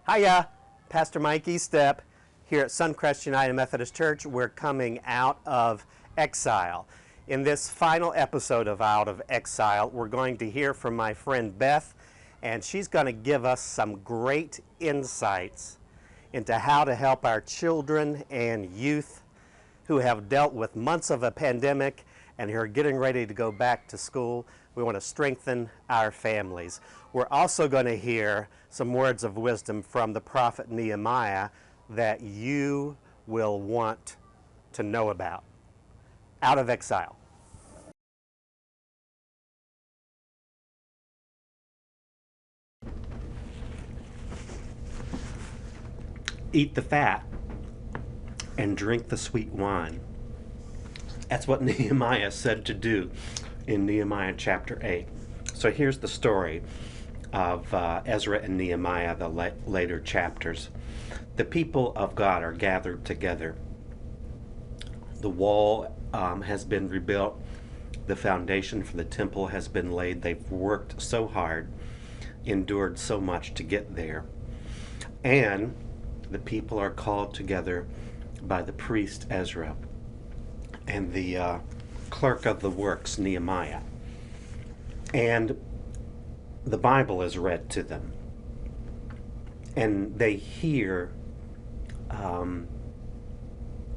Hiya, Pastor Mike Eastep here at Suncrest United Methodist Church. We're coming out of exile. In this final episode of Out of Exile, we're going to hear from my friend Beth, and she's going to give us some great insights into how to help our children and youth who have dealt with months of a pandemic and who are getting ready to go back to school. We want to strengthen our families. We're also going to hear some words of wisdom from the prophet Nehemiah that you will want to know about. Out of Exile. Eat the fat and drink the sweet wine. That's what Nehemiah said to do in Nehemiah chapter 8. So here's the story of Ezra and Nehemiah, the later chapters. The people of God are gathered together. The wall has been rebuilt. The foundation for the temple has been laid. They've worked so hard, endured so much to get there. And the people are called together by the priest Ezra and the clerk of the works, Nehemiah. And the Bible is read to them. And they hear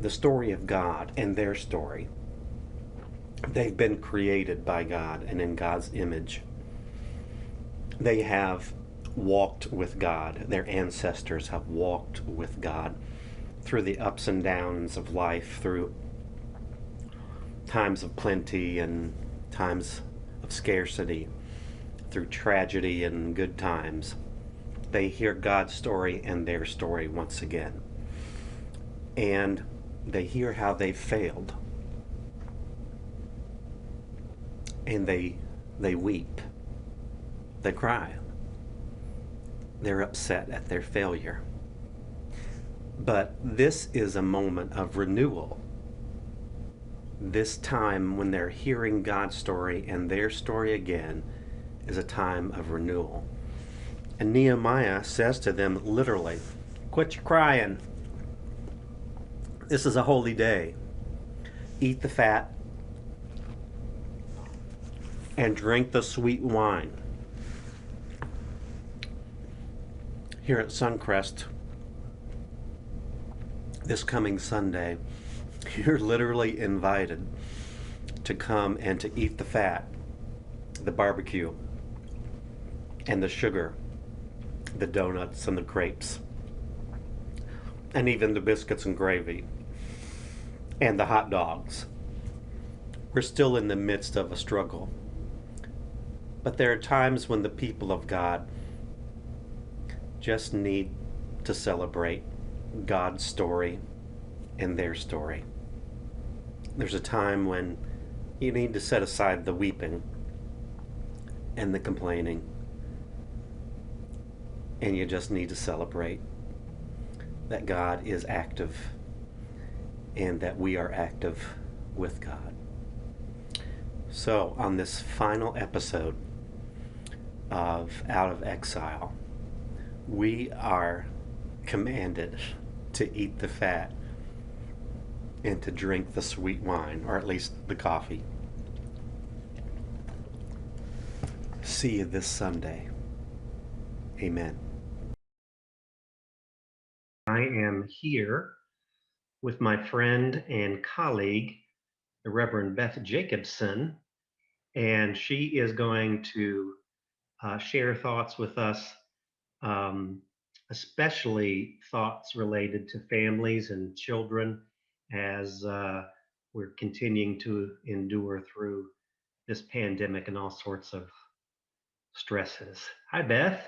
the story of God and their story. They've been created by God and in God's image. They have walked with God. Their ancestors have walked with God through the ups and downs of life, through times of plenty and times of scarcity, through tragedy and good times. They hear God's story and their story once again. And they hear how they failed. And they weep. They cry. They're upset at their failure. But this is a moment of renewal. This time when they're hearing God's story and their story again is a time of renewal. And Nehemiah says to them literally, quit your crying. This is a holy day. Eat the fat and drink the sweet wine. Here at Suncrest, this coming Sunday, you're literally invited to come and to eat the fat, the barbecue, and the sugar, the donuts and the crepes, and even the biscuits and gravy, and the hot dogs. We're still in the midst of a struggle. But there are times when the people of God just need to celebrate God's story and their story. There's a time when you need to set aside the weeping and the complaining, and you just need to celebrate that God is active and that we are active with God. So on this final episode of Out of Exile, we are commanded to eat the fat and to drink the sweet wine, or at least the coffee. See you this Sunday. Amen. I am here with my friend and colleague, the Reverend Beth Jacobson, and she is going to share thoughts with us, especially thoughts related to families and children as we're continuing to endure through this pandemic and all sorts of stresses. Hi, Beth.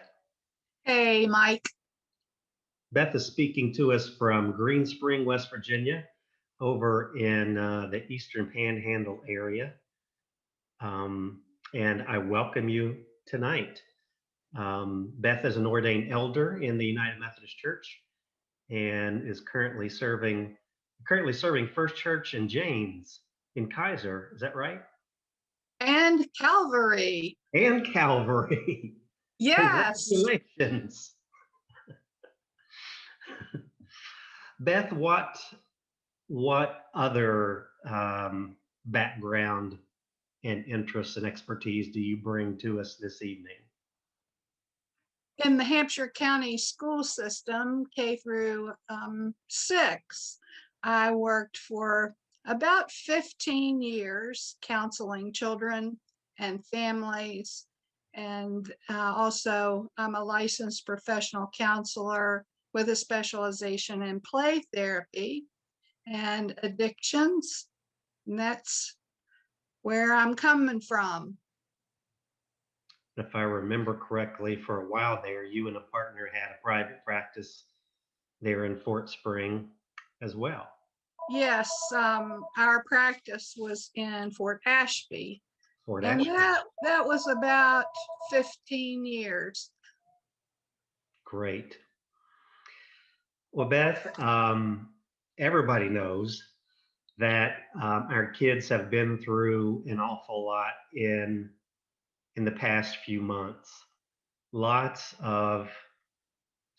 Hey, Mike. Beth is speaking to us from Green Spring, West Virginia, over in the Eastern Panhandle area. And I welcome you tonight. Beth is an ordained elder in the United Methodist Church and is currently serving First Church in James in Kaiser. Is that right? And Calvary. And Calvary. Yes. Congratulations. Beth, what other background and interests and expertise do you bring to us this evening? In the Hampshire County school system, K through 6, I worked for about 15 years counseling children and families. And also, I'm a licensed professional counselor with a specialization in play therapy and addictions. And that's where I'm coming from. If I remember correctly, for a while there, you and a partner had a private practice there in Fort Spring as well. Yes, our practice was in Fort Ashby, Fort and Ashby. that was about 15 years. Great. Well, Beth, everybody knows that our kids have been through an awful lot in the past few months. Lots of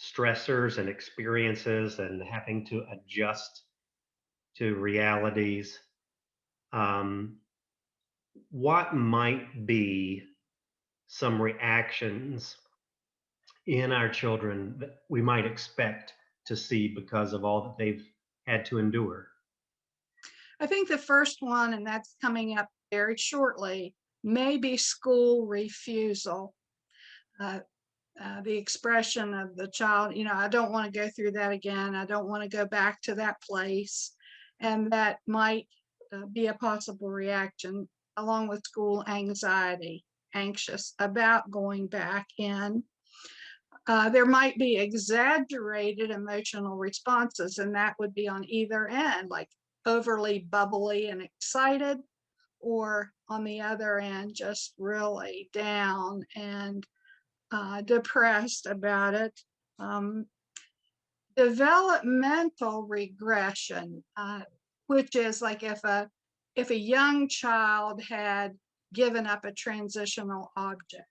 stressors and experiences and having to adjust to realities. What might be some reactions in our children that we might expect to see because of all that they've had to endure? I think the first one, and that's coming up very shortly, may be school refusal. The expression of the child, I don't want to go through that again. I don't want to go back to that place. And that might be a possible reaction, along with school anxiety, anxious about going back in. There might be exaggerated emotional responses, and that would be on either end, like overly bubbly and excited, or on the other end, just really down and depressed about it. Developmental regression, which is like if a young child had given up a transitional object,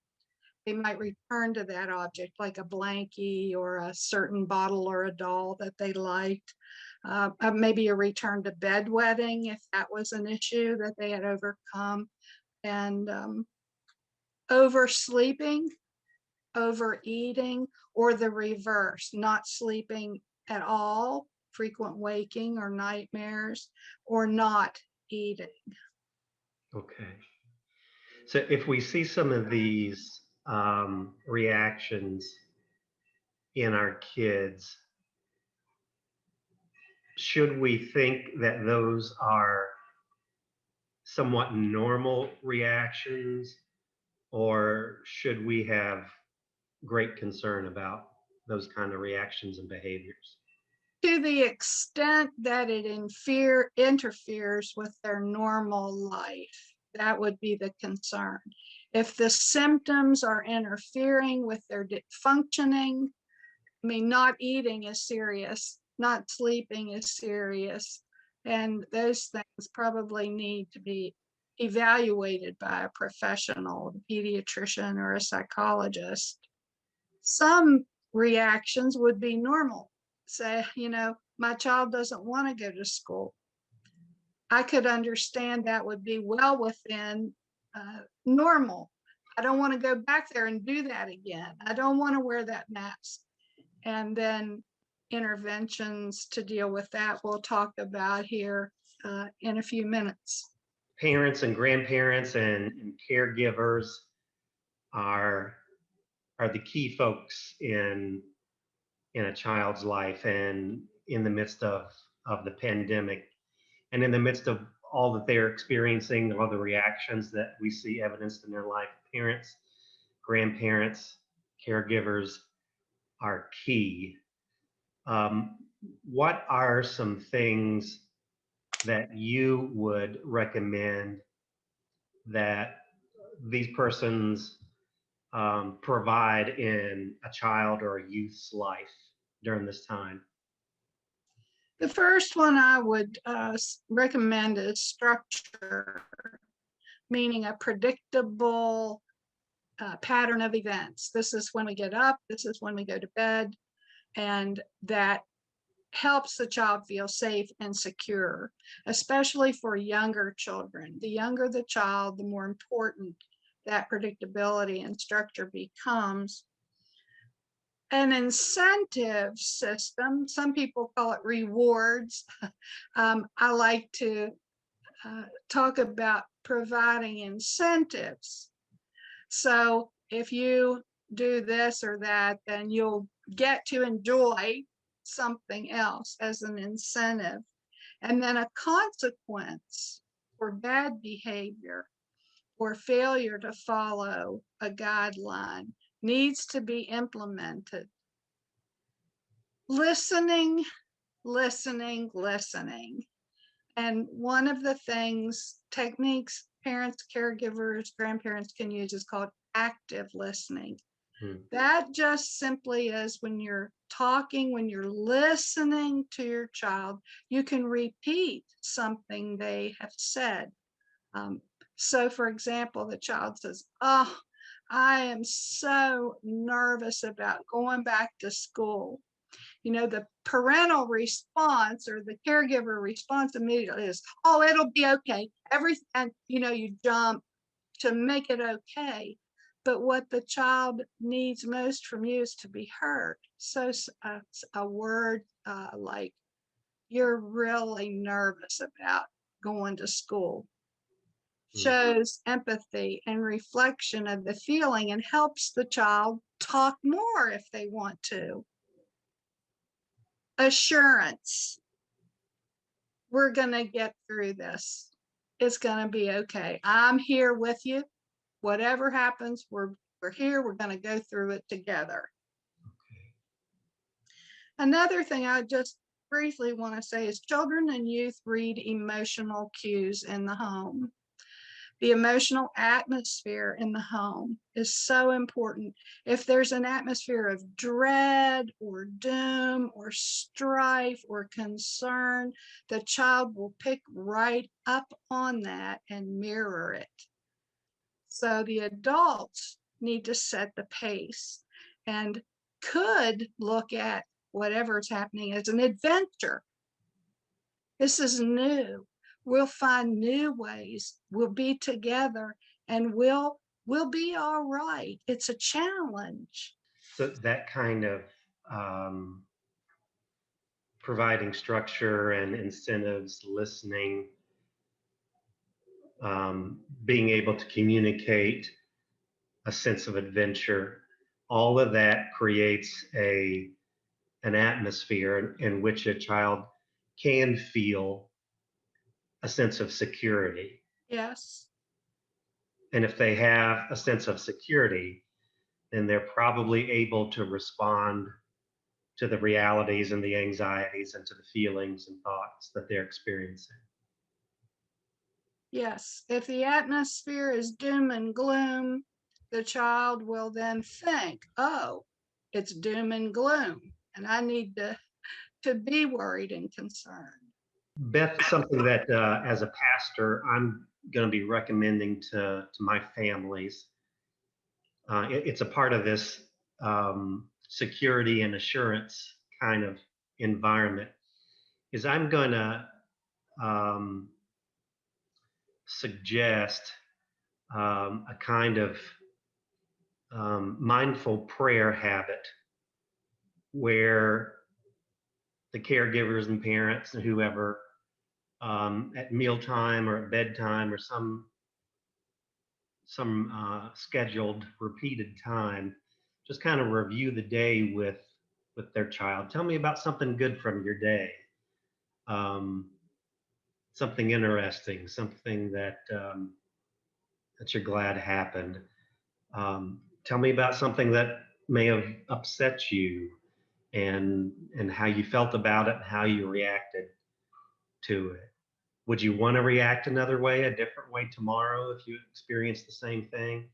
they might return to that object, like a blankie or a certain bottle or a doll that they liked. Maybe a return to bedwetting, if that was an issue that they had overcome. And oversleeping, overeating, or the reverse, not sleeping at all, frequent waking or nightmares, or not eating. Okay. So if we see some of these reactions in our kids, should we think that those are somewhat normal reactions, or should we have great concern about those kind of reactions and behaviors? To the extent that it interferes with their normal life, that would be the concern. If the symptoms are interfering with their functioning, not eating is serious, not sleeping is serious, and those things probably need to be evaluated by a professional, a pediatrician or a psychologist. Some reactions would be normal. Say, my child doesn't want to go to school. I could understand that would be well within normal. I don't want to go back there and do that again. I don't want to wear that mask. And then interventions to deal with that we'll talk about here in a few minutes. Parents and grandparents and caregivers are the key folks in a child's life, and in the midst of the pandemic, and in the midst of all that they're experiencing, all the reactions that we see evidenced in their life, parents, grandparents, caregivers are key. What are some things that you would recommend that these persons provide in a child or a youth's life during this time? The first one I would recommend is structure, meaning a predictable pattern of events. This is when we get up, this is when we go to bed, and that helps the child feel safe and secure, especially for younger children. The younger the child, the more important that predictability and structure becomes. An incentive system, some people call it rewards. I like to talk about providing incentives. So if you do this or that, then you'll get to enjoy something else as an incentive. And then a consequence for bad behavior or failure to follow a guideline needs to be implemented. Listening, listening, listening. And one of the techniques parents, caregivers, grandparents can use is called active listening. That just simply is when you're talking, when you're listening to your child, you can repeat something they have said. So, for example, the child says, "Oh, I am so nervous about going back to school." The parental response or the caregiver response immediately is, "Oh, it'll be okay." Everything, you jump to make it okay. But what the child needs most from you is to be heard. So a word like, "You're really nervous about going to school," shows empathy and reflection of the feeling and helps the child talk more if they want to. Assurance. We're going to get through this. It's going to be okay. I'm here with you. Whatever happens, we're here. We're going to go through it together. Another thing I just briefly want to say is children and youth read emotional cues in the home. The emotional atmosphere in the home is so important. If there's an atmosphere of dread or doom or strife or concern, the child will pick right up on that and mirror it. So the adults need to set the pace and could look at whatever's happening as an adventure. This is new. We'll find new ways. We'll be together and we'll be all right. It's a challenge. So that kind of providing structure and incentives, listening, being able to communicate a sense of adventure, all of that creates an atmosphere in which a child can feel a sense of security. Yes. And if they have a sense of security, then they're probably able to respond to the realities and the anxieties and to the feelings and thoughts that they're experiencing. Yes. If the atmosphere is doom and gloom, the child will then think, "Oh, it's doom and gloom, and I need to be worried and concerned." Beth, something that as a pastor, I'm going to be recommending to my families. It's a part of this security and assurance kind of environment. Is I'm going to suggest a kind of mindful prayer habit where the caregivers and parents and whoever at mealtime or at bedtime or some scheduled repeated time just kind of review the day with their child. Tell me about something good from your day, something interesting, something that that you're glad happened. Tell me about something that may have upset you and how you felt about it and how you reacted to it. Would you want to react another way, a different way tomorrow if you experience the same thing?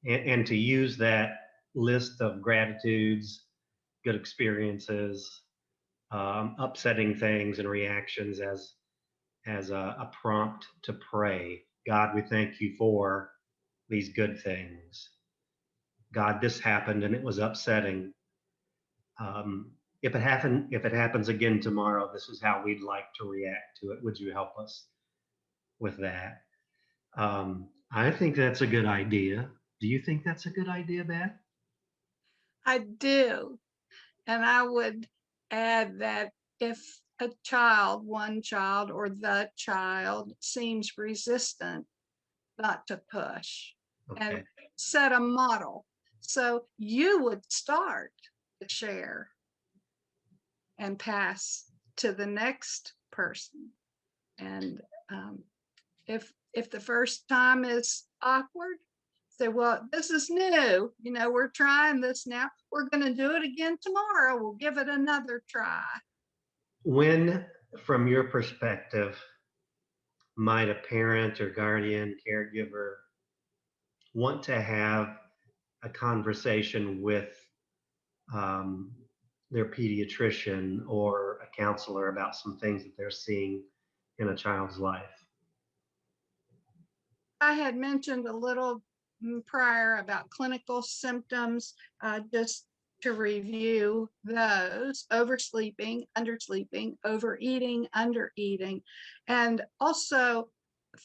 And to use that list of gratitudes, good experiences, upsetting things and reactions as a prompt to pray. God, we thank you for these good things. God, this happened and it was upsetting. if it happens again tomorrow, this is how we'd like to react to it. Would you help us with that? I think that's a good idea. Do you think that's a good idea, Beth? I do. And I would add that if a child, one child, or the child seems resistant, not to push and Okay. set a model. So you would start to share and pass to the next person. And if the first time is awkward, say, well, this is new. We're trying this now. We're going to do it again tomorrow. We'll give it another try. When, from your perspective, might a parent or guardian, caregiver want to have a conversation with um, their pediatrician or a counselor about some things that they're seeing in a child's life? I had mentioned a little prior about clinical symptoms, just to review those: oversleeping, undersleeping, overeating, undereating, and also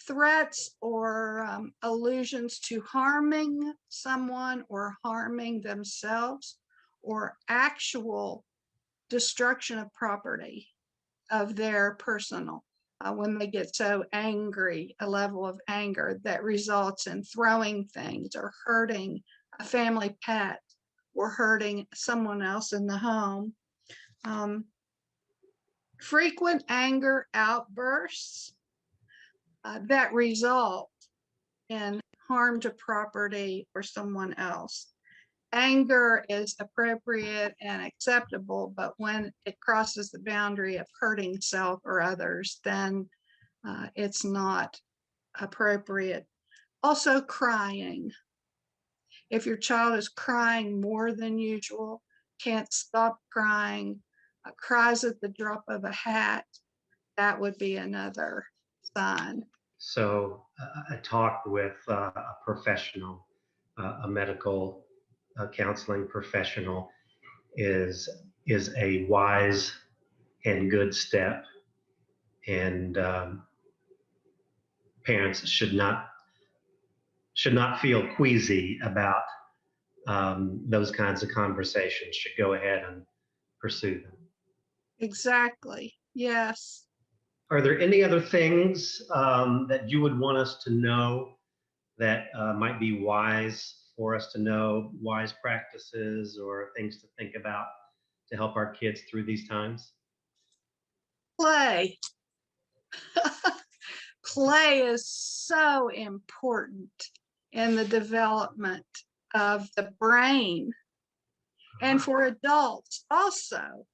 threats or allusions to harming someone or harming themselves, or actual destruction of property of their personal, when they get so angry, a level of anger that results in throwing things or hurting a family pet or hurting someone else in the home. Frequent anger outbursts that result in harm to property or someone else. Anger is appropriate and acceptable, but when it crosses the boundary of hurting self or others, then it's not appropriate. Also, crying. If your child is crying more than usual, can't stop crying, cries at the drop of a hat, that would be another sign. So a talk with a professional, a medical counseling professional is a wise and good step, and parents should not feel queasy about those kinds of conversations. Should go ahead and pursue them. Exactly. Yes. Are there any other things that you would want us to know that might be wise for us to know, wise practices or things to think about to help our kids through these times? Play. Play is so important in the development of the brain and for adults also.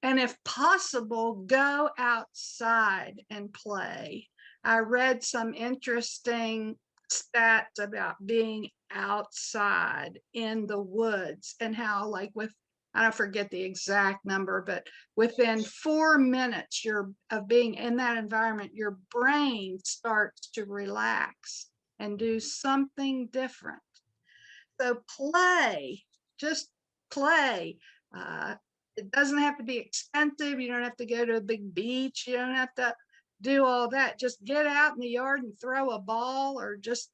And if possible, go outside and play. I read some interesting stats about being outside in the woods and how, like, I don't forget the exact number, but within 4 minutes of being in that environment, your brain starts to relax and do something different. So play, just play. It doesn't have to be expensive. You don't have to go to a big beach. You don't have to do all that. Just get out in the yard and throw a ball, or just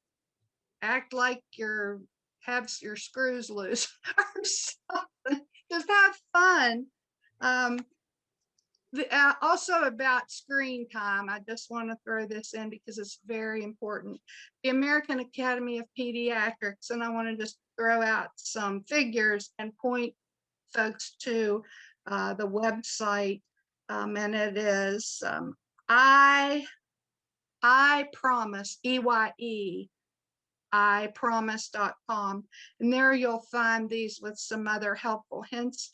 act like have your screws loose or something. Just have fun. Also about screen time, I just want to throw this in because it's very important. The American Academy of Pediatrics, and I want to just throw out some figures and point folks to the website, and it is I promise, EYE, ipromise.com, and there you'll find these with some other helpful hints.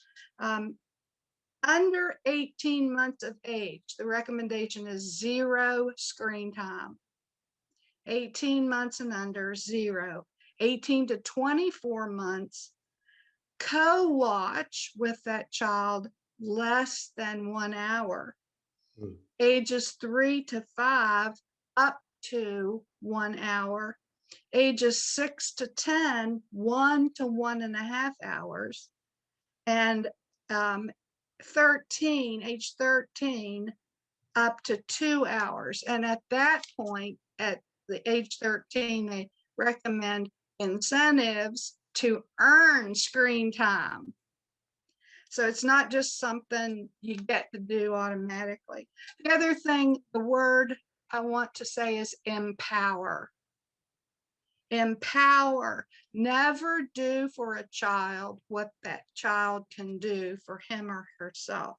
Under 18 months of age, the recommendation is 0 screen time. 18 months and under, 0. 18 to 24 months, co-watch with that child less than 1 hour. Ages 3 to 5, up to 1 hour. Ages 6 to 10, 1 to 1.5 hours. And age 13, up to 2 hours. And at that point, at the age 13, they recommend incentives to earn screen time. So it's not just something you get to do automatically. The other thing, the word I want to say is empower. Empower. Never do for a child what that child can do for him or herself.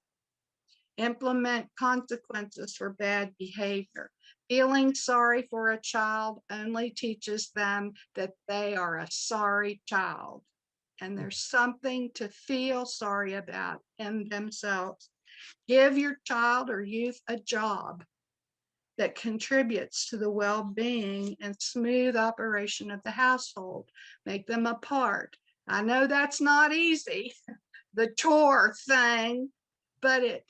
Implement consequences for bad behavior. Feeling sorry for a child only teaches them that they are a sorry child, and there's something to feel sorry about in themselves. Give your child or youth a job that contributes to the well-being and smooth operation of the household. Make them a part. I know that's not easy, the chore thing, but it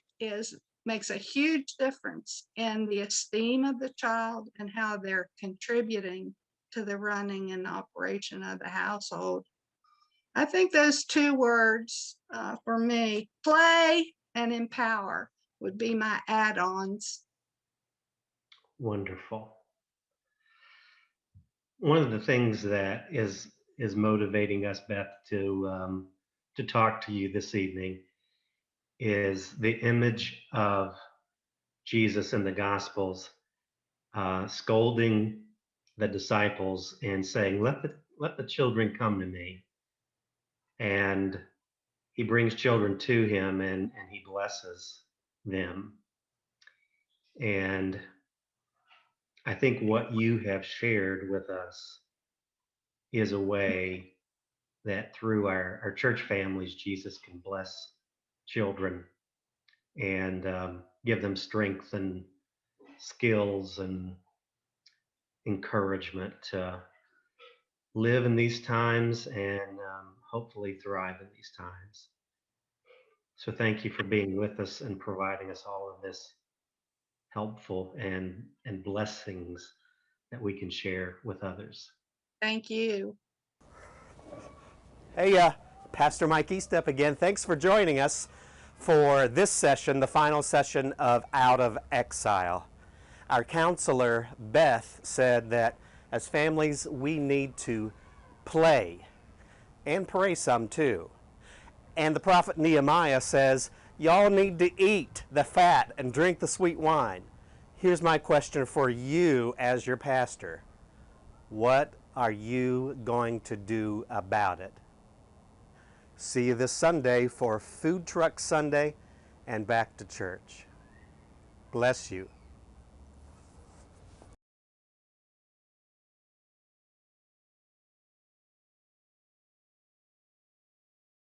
makes a huge difference in the esteem of the child and how they're contributing to the running and operation of the household. I think those two words for me, play and empower, would be my add-ons. Wonderful. One of the things that is motivating us, Beth, to talk to you this evening is the image of Jesus in the Gospels scolding the disciples and saying, let the children come to me. And he brings children to him and he blesses them. And I think what you have shared with us is a way that through our church families, Jesus can bless children and give them strength and skills and encouragement to live in these times and hopefully thrive in these times. So thank you for being with us and providing us all of this helpful and blessings that we can share with others. Thank you. Hey, Pastor Mike Eastep again. Thanks for joining us for this session, the final session of Out of Exile. Our counselor, Beth, said that as families, we need to play and pray some too. And the prophet Nehemiah says, y'all need to eat the fat and drink the sweet wine. Here's my question for you as your pastor. What are you going to do about it? See you this Sunday for Food Truck Sunday and back to church. Bless you.